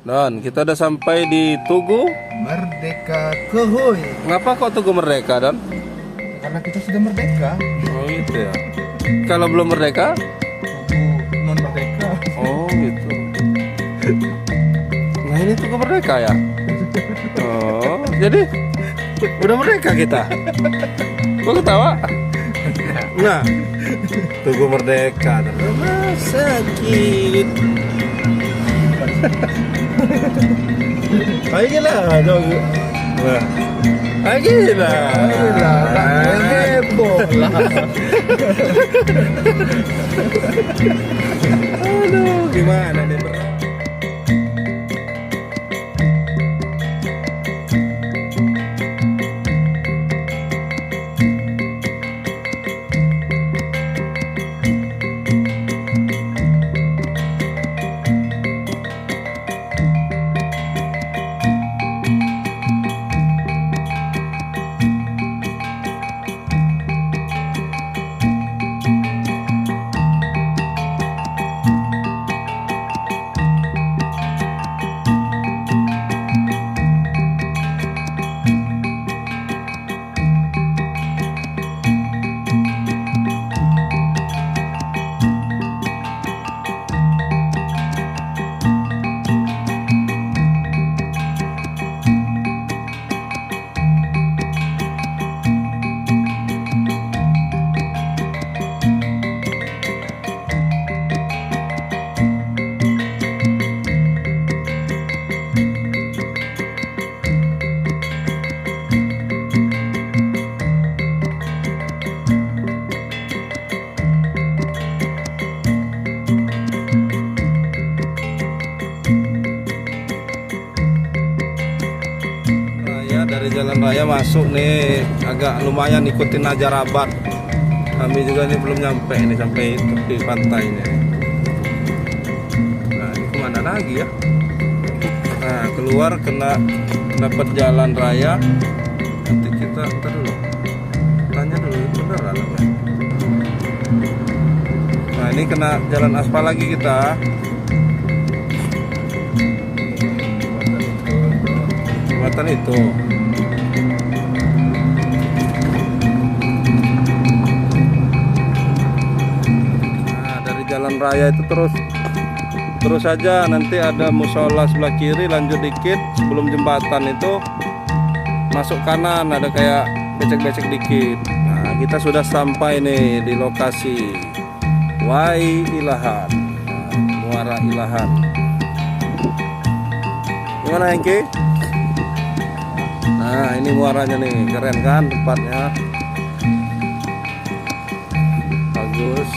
Dan kita udah sampai di Tugu Merdeka Kehoy. Kenapa kok Tugu Merdeka, Don? Karena kita sudah merdeka. Oh gitu ya. Kalau belum merdeka? Tugu non merdeka. Oh gitu. Nah ini Tugu Merdeka ya? Oh jadi udah merdeka kita? Kok ketawa? Nah Tugu Merdeka. Rumah sakit. Ayo lah dong. Ayo lah. Heboh lah. Aduh, gimana nih bro? Dari jalan raya masuk nih agak lumayan ikutin aja Rabat. Kami juga ini belum nyampe ini sampai tepi pantainya. Nah ini kemana lagi ya? Nah keluar kena dapat jalan raya. Nanti kita ntar dulu tanya dulu itu beneran apa? Nah ini kena jalan aspal lagi kita. Jembatan itu. Jalan raya itu terus saja, nanti ada musola sebelah kiri, lanjut dikit sebelum jembatan itu masuk kanan ada kayak becek-becek dikit. Nah kita sudah sampai nih di lokasi Wai Ilahan, Muara Ilahan. Gimana Hengki? Nah ini muaranya nih, keren kan tempatnya, bagus.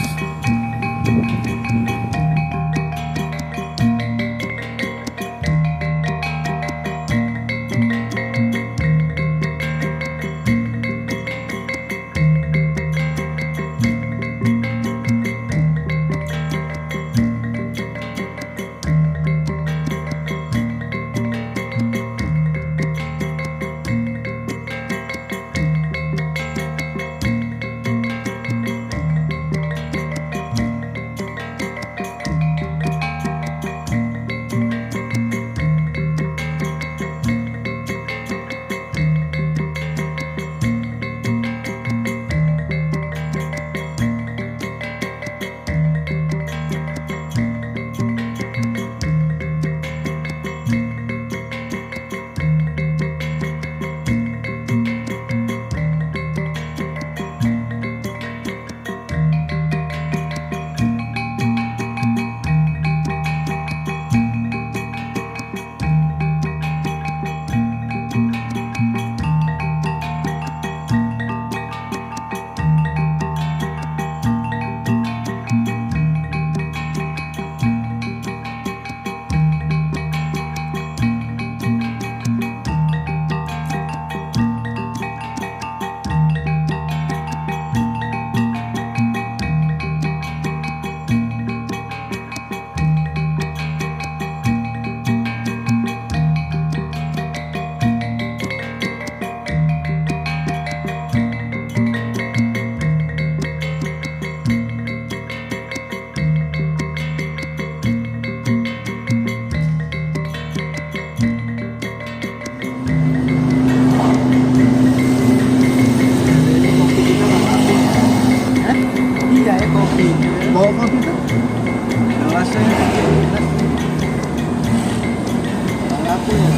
lampunya.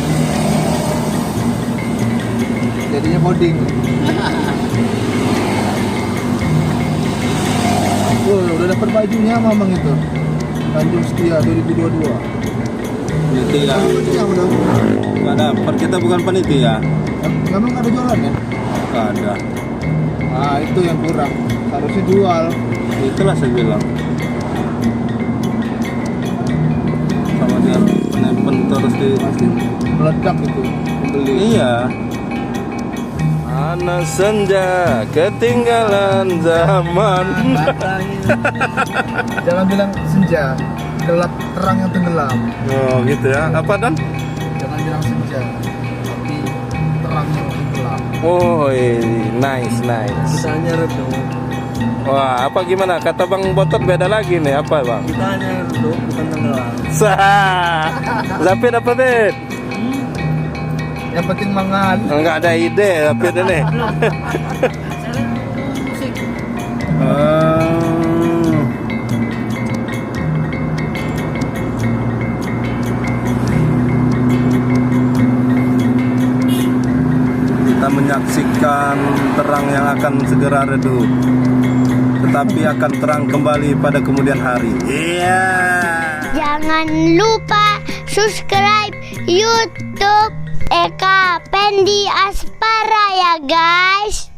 Jadinya coding. Udah dapat bajunya mamang itu. Tanjung Setia 2022. Panitia. Bajunya udah. Nggak dapat, kita bukan panitia. Memang ada jualan ya? Nggak ada. Ah, itu yang kurang. Harusnya jual. Itulah saya bilang. Sama dia penempen terus di. Pasti meledak itu pembeli. Iya. Anak senja ketinggalan zaman. Jangan bilang senja, gelap terang yang tenggelam. Oh gitu ya. Apa Dan? Jangan bilang senja, tapi terang yang tenggelam. Oh nice. Kita hanya redup. Wah apa gimana? Kata Bang Botot beda lagi nih. Apa Bang? Kita hanya redup, bukan tenggelam. Sah. Zapin apa Bet? Yang penting mangan. Enggak ada ide Zapin ini. Musik. Kita menyaksikan terang yang akan segera redup, tetapi akan terang kembali pada kemudian hari. Iya. Jangan lupa subscribe YouTube Eka Pendi Aspara ya guys.